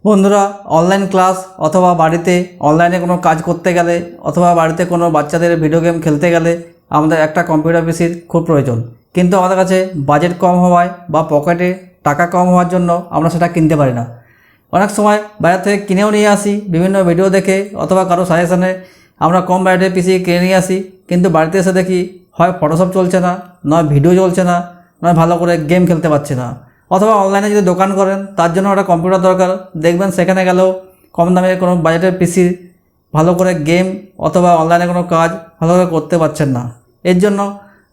বন্ধুরা online class অথবা বাড়িতে অনলাইনে কোনো কাজ করতে গেলে অথবা বাড়িতে কোনো বাচ্চাদের ভিডিও গেম খেলতে গেলে আমাদের একটা কম্পিউটার পিসির খুব প্রয়োজন। কিন্তু আমাদের কাছে বাজেট কম হওয়ায় বা পকেটে টাকা কম হওয়ার জন্য আমরা সেটা কিনতে পারি না। অনেক সময় বাইরে থেকে কিনেও নিয়ে আসি, বিভিন্ন ভিডিও দেখে অথবা কারো সাজেশনে আমরা কম বাজেটের পিসি কিনে নিয়ে আসি, কিন্তু বাড়িতে এসে দেখি হয় ফটোশপ চলছে না, নয় ভিডিও চলছে না, নয় ভালো করে গেম খেলতে পারছে না। অথবা অনলাইনে যদি দোকান করেন তার জন্য একটা কম্পিউটার দরকার, দেখবেন সেখানে গেলেও কম দামে কোনো বাজেটের পিসি ভালো করে গেম অথবা অনলাইনে কোনো কাজ ভালোভাবে করতে পারছেন না। এর জন্য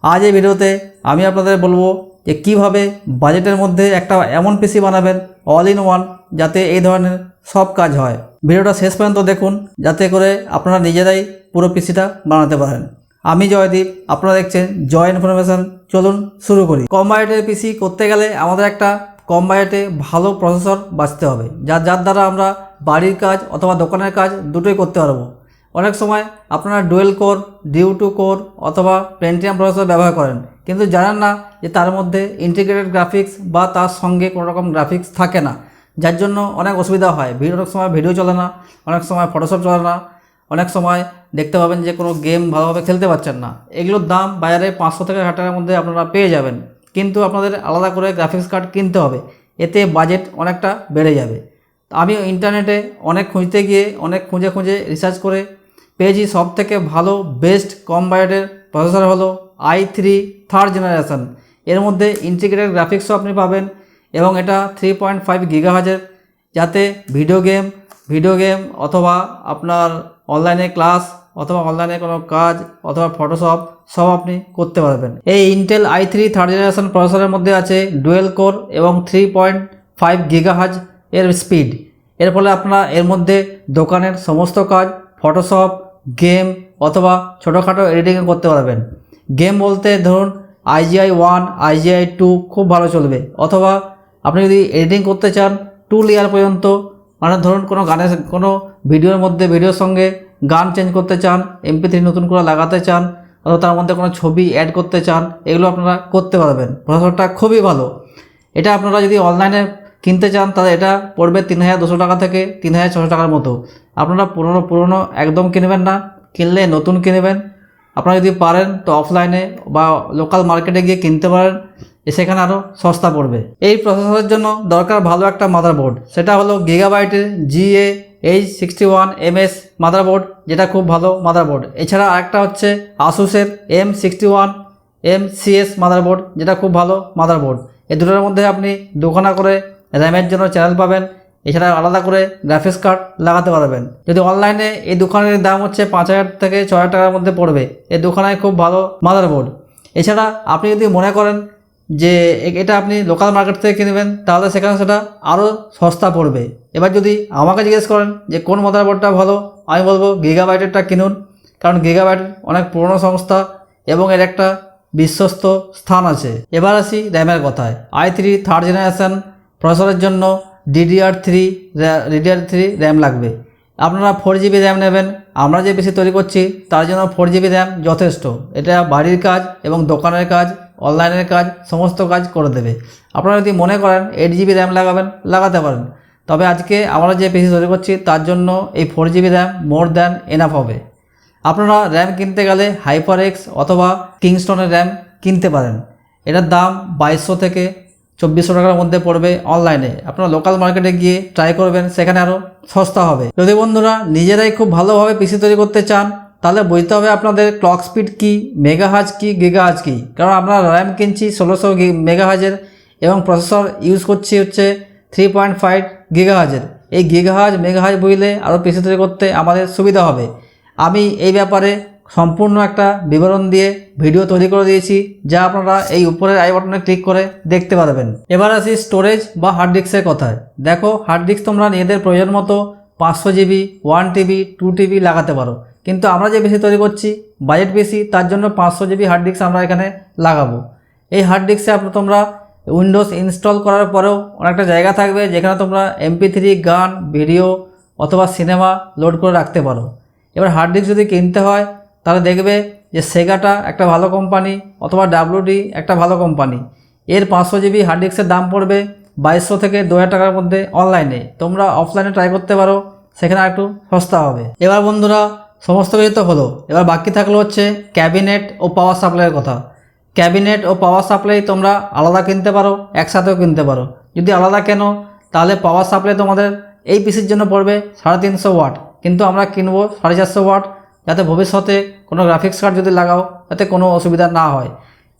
আজ এই ভিডিওতে আমি আপনাদের বলবো যে কীভাবে বাজেটের মধ্যে একটা এমন পিসি বানাবেন অল ইন ওয়ান, যাতে এই ধরনের সব কাজ হয়। ভিডিওটা শেষ পর্যন্ত দেখুন যাতে করে আপনারা নিজেরাই পুরো পিসিটা বানাতে পারেন। আমি জয়দীপ, আপনারা দেখছেন জয় ইনফরমেশন। চলুন শুরু করি। কম বাজেটের পিসি করতে গেলে আমাদের একটা কম বাজেটে ভালো প্রসেসর বাঁচতে হবে, যার দ্বারা আমরা বাড়ির কাজ অথবা দোকানের কাজ দুটোই করতে পারবো। অনেক সময় আপনারা ডুয়েল কোর, ডিউ2 কোর অথবা পেন্টিয়াম প্রসেসর ব্যবহার করেন, কিন্তু জানেন না যে তার মধ্যে ইন্টিগ্রেটেড গ্রাফিক্স বা তার সঙ্গে কোনো রকম গ্রাফিক্স থাকে না, যার জন্য অনেক অসুবিধা হয়। অনেক সময় ভিডিও চলে না, অনেক সময় ফটোশপ চলে না, অনেক সময় দেখতে পাবেন যে কোনো গেম ভালোভাবে খেলতে পারছেন না। এগুলোর দাম বাজারে 500 থেকে 1000 টাকার মধ্যে আপনারা পেয়ে যাবেন, কিন্তু আপনাদের আলাদা করে গ্রাফিক্স কার্ড কিনতে হবে, এতে বাজেট অনেকটা বেড়ে যাবে। আমি ইন্টারনেটে অনেক খুঁজতে গিয়ে অনেক খুঁজে রিসার্চ করে পেয়েছি সব থেকে ভালো বেস্ট কম বাজেটের প্রসেসর হলো i3 থার্ড জেনারেশন। এর মধ্যে ইন্টিগ্রেটেড গ্রাফিক্সও আপনি পাবেন এবং এটা 3.5 গিগাহার্জের, যাতে ভিডিও গেম অথবা আপনার অনলাইনে ক্লাস অথবা অনলাইনে কোনো কাজ অথবা ফটোশপ সব আপনি করতে পারবেন। এই ইন্টেল i3 থার্ড জেনারেশন প্রসেসরের মধ্যে আছে ডুয়েল কোর এবং 3.5 গিগাহার্জ এর স্পিড। এর ফলে আপনারা এর মধ্যে দোকানের সমস্ত কাজ, ফটোশপ, গেম অথবা ছোটোখাটো এডিটিং করতে পারবেন। গেম বলতে ধরুন IGI 1, IGI 2 খুব ভালো চলবে, অথবা আপনি যদি এডিটিং করতে চান 2 লেয়ার পর্যন্ত, মানে ধরুন কোনো ভিডিওর মধ্যে ভিডিওর সঙ্গে গান চেঞ্জ করতে চান, MP3 নতুন করে লাগাতে চান, অথবা তার মধ্যে কোনো ছবি অ্যাড করতে চান, এগুলো আপনারা করতে পারবেন। প্রসেসরটা খুবই ভালো। এটা আপনারা যদি অনলাইনে কিনতে চান তাহলে এটা পড়বে 3200 টাকা থেকে 3600 টাকার মতো। আপনারা পুরনো একদম কিনবেন না, কিনলে নতুন কিনবেন। আপনারা যদি পারেন তো অফলাইনে বা লোকাল মার্কেটে গিয়ে কিনতে পারেন, সেখানে আরও সস্তা পড়বে। এই প্রসেসরের জন্য দরকার ভালো একটা মাদারবোর্ড, সেটা হলো গিগাবাইটের GA H61MS মাদারবোর্ড, যেটা খুব ভালো মাদারবোর্ড। এছাড়া আরেকটা হচ্ছে আসুসের M61MCS মাদারবোর্ড, যেটা খুব ভালো মাদারবোর্ড। এই দুটোর মধ্যে আপনি দুখানা করে র্যামের জন্য চ্যানেল পাবেন, এছাড়া আলাদা করে গ্রাফিক্স কার্ড লাগাতে পারবেন। যদি অনলাইনে এই দুখানের দাম হচ্ছে 5000 থেকে 6000 টাকার মধ্যে পড়বে। এই দুখানায় খুব ভালো মাদারবোর্ড। এছাড়া আপনি যদি মনে করেন যে এটা আপনি লোকাল মার্কেট থেকে কিনবেন, তাহলে সেখানে সেটা আরও সস্তা পড়বে। এবার যদি আমাকে জিজ্ঞেস করেন যে কোন মাদারবোর্ডটা ভালো, আমি বলবো গিগাবাইটেরটা কিনুন, কারণ গিগাবাইট অনেক পুরনো সংস্থা এবং এর একটা বিশ্বস্ত স্থান আছে। এবার আসি র্যামের কথায়। i3 থার্ড জেনারেশন প্রসেসরের জন্য DDR3 র্যাম লাগবে। আপনারা 4GB র্যাম নেবেন। আমরা যে পিসি তৈরি করছি তার জন্য 4GB র্যাম যথেষ্ট। এটা বাড়ির কাজ এবং দোকানের কাজ, অনলাইনের কাজ, সমস্ত কাজ করে দেবে। আপনারা যদি মনে করেন 8GB র্যাম লাগাতে পারেন। তবে আজকে আমরা যে পিসি তৈরি করছি তার জন্য এই 4GB RAM more than enough হবে। আপনারা র্যাম কিনতে গেলে HyperX অথবা কিংস্টনের র্যাম কিনতে পারেন। এটার দাম 2200 থেকে 2400 টাকার মধ্যে পড়বে অনলাইনে। আপনারা লোকাল মার্কেটে গিয়ে ট্রাই করবেন, সেখানে আরও সস্তা হবে। যদি বন্ধুরা নিজেরাই খুব ভালোভাবে পিসি তৈরি করতে চান, তাহলে বুঝতে হবে আপনাদের ক্লক স্পিড কী, মেগাহার্জ কী, গিগাহার্জ কী। কারণ আমরা র্যাম কিনছি 1600 মেগাহার্জের এবং প্রসেসর ইউজ করছি হচ্ছে 3.5 গিগাহার্জের। এই গিগাহার্জ মেগাহার্জ বুঝলে আরও পিসি তৈরি করতে আমাদের সুবিধা হবে। আমি এই ব্যাপারে সম্পূর্ণ একটা বিবরণ দিয়ে ভিডিও তৈরি করে দিয়েছি, যা আপনারা এই উপরের আই বাটনে ক্লিক করে দেখতে পারবেন। এবার আসি স্টোরেজ বা হার্ড ডিস্কের কথায়। দেখো, হার্ড ডিস্ক তোমরা নিজেদের প্রয়োজন মতো 500GB, 1TB, 2TB লাগাতে পারো, কিন্তু আমরা যে পিসি তৈরি করছি বাজেট পিসি, তার জন্য 500GB হার্ড ডিস্ক আমরা এখানে লাগাবো। এই হার্ড ডিস্কে তোমরা উইন্ডোজ ইনস্টল করার পরেও অনেকটা জায়গা থাকবে, যেখানে তোমরা MP3 গান, ভিডিও অথবা সিনেমা লোড করে রাখতে পারো। এবার হার্ড ডিস্ক যদি কিনতে হয় তাহলে দেখবে যে সেগাটা একটা ভালো কোম্পানি অথবা WD একটা ভালো কোম্পানি। এর 500GB হার্ড ডিস্কের দাম পড়বে 2200 থেকে 2000 টাকার মধ্যে অনলাইনে। তোমরা অফলাইনে ট্রাই করতে পারো, সেখানে একটু সস্তা হবে। এবার বন্ধুরা সমস্ত কিছু তো হলো, এবার বাকি থাকলো হচ্ছে ক্যাবিনেট ও পাওয়ার সাপ্লাইয়ের কথা। ক্যাবিনেট ও পাওয়ার সাপ্লাই তোমরা আলাদা কিনতে পারো, একসাথেও কিনতে পারো। যদি আলাদা কেনো তাহলে পাওয়ার সাপ্লাই তোমাদের এই পিসির জন্য পড়বে 350 ওয়াট, কিন্তু আমরা কিনবো 450 ওয়াট, যাতে ভবিষ্যতে কোনো গ্রাফিক্স কার্ড যদি লাগাও যাতে কোনো অসুবিধা না হয়।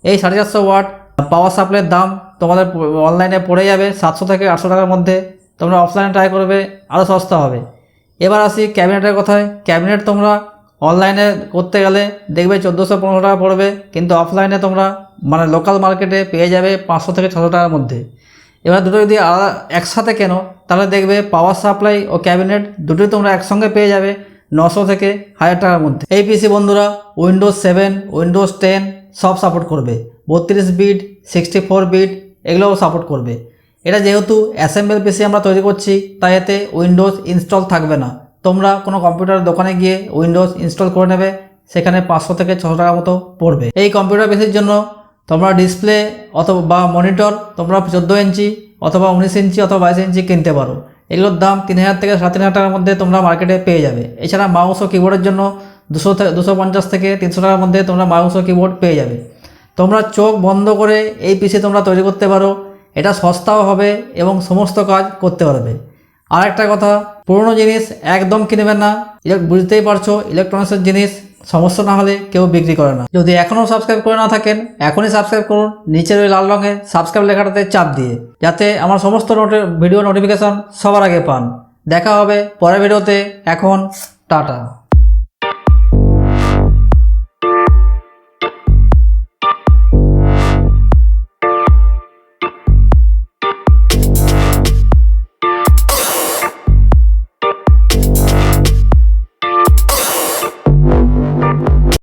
এই 450 ওয়াট পাওয়ার সাপ্লাইয়ের দাম তোমাদের অনলাইনে পড়ে যাবে 700 থেকে 800 টাকার মধ্যে। তোমরা অফলাইনে ট্রাই করবে, আরও সস্তা হবে। এবার আসি ক্যাবিনেটের কথায়। ক্যাবিনেট তোমরা অনলাইনে করতে গেলে দেখবে 1400-1500 টাকা পড়বে, কিন্তু অফলাইনে তোমরা মানে লোকাল মার্কেটে পেয়ে যাবে 500 থেকে 600 টাকার মধ্যে। এবার দুটো যদি আলাদা একসাথে কেনো তাহলে দেখবে পাওয়ার সাপ্লাই ও ক্যাবিনেট দুটোই তোমরা একসঙ্গে পেয়ে যাবে 900 থেকে 1000 টাকার মধ্যে। এই পিসি বন্ধুরা উইন্ডোজ 7, উইন্ডোজ 10 সব সাপোর্ট করবে। 32 বিট, 64 বিট এগুলোও সাপোর্ট করবে। এটা যেহেতু অ্যাসেম্বল পিসি আমরা তৈরি করছি, তাই এতে উইন্ডোজ ইনস্টল থাকবে না। তোমরা কোনো কম্পিউটার দোকানে গিয়ে উইন্ডোজ ইনস্টল করে নেবে, সেখানে 500 থেকে 600 টাকা মতো পড়বে। এই কম্পিউটার পিসির জন্য তোমরা ডিসপ্লে অথবা মনিটর তোমরা 14 ইঞ্চি অথবা 19 ইঞ্চি অথবা 22 ইঞ্চি কিনতে পারো। এগুলোর দাম 3000 থেকে 3500 টাকার মধ্যে তোমরা মার্কেটে পেয়ে যাবে। এছাড়া মাউস ও কিবোর্ডের জন্য 250 থেকে 300 টাকার মধ্যে তোমরা মাউস ও কিবোর্ড পেয়ে যাবে। তোমরা চোখ বন্ধ করে এই পিসি তোমরা তৈরি করতে পারো। এটা সস্তাও হবে এবং সমস্ত কাজ করতে পারবে। আর একটা কথা, পুরনো জিনিস একদম কিনবেন না। বুঝতেই পারছো, ইলেকট্রনিক্সের জিনিস সমস্যা না হলে কেউ বিক্রি করে না। যদি এখনও সাবস্ক্রাইব করে না থাকেন, এখনই সাবস্ক্রাইব করুন নিচের ওই লাল রঙের সাবস্ক্রাইব লেখাটাতে চাপ দিয়ে, যাতে আমার সমস্ত ভিডিও নোটিফিকেশন সবার আগে পান। দেখা হবে পরের ভিডিওতে। এখন টাটা।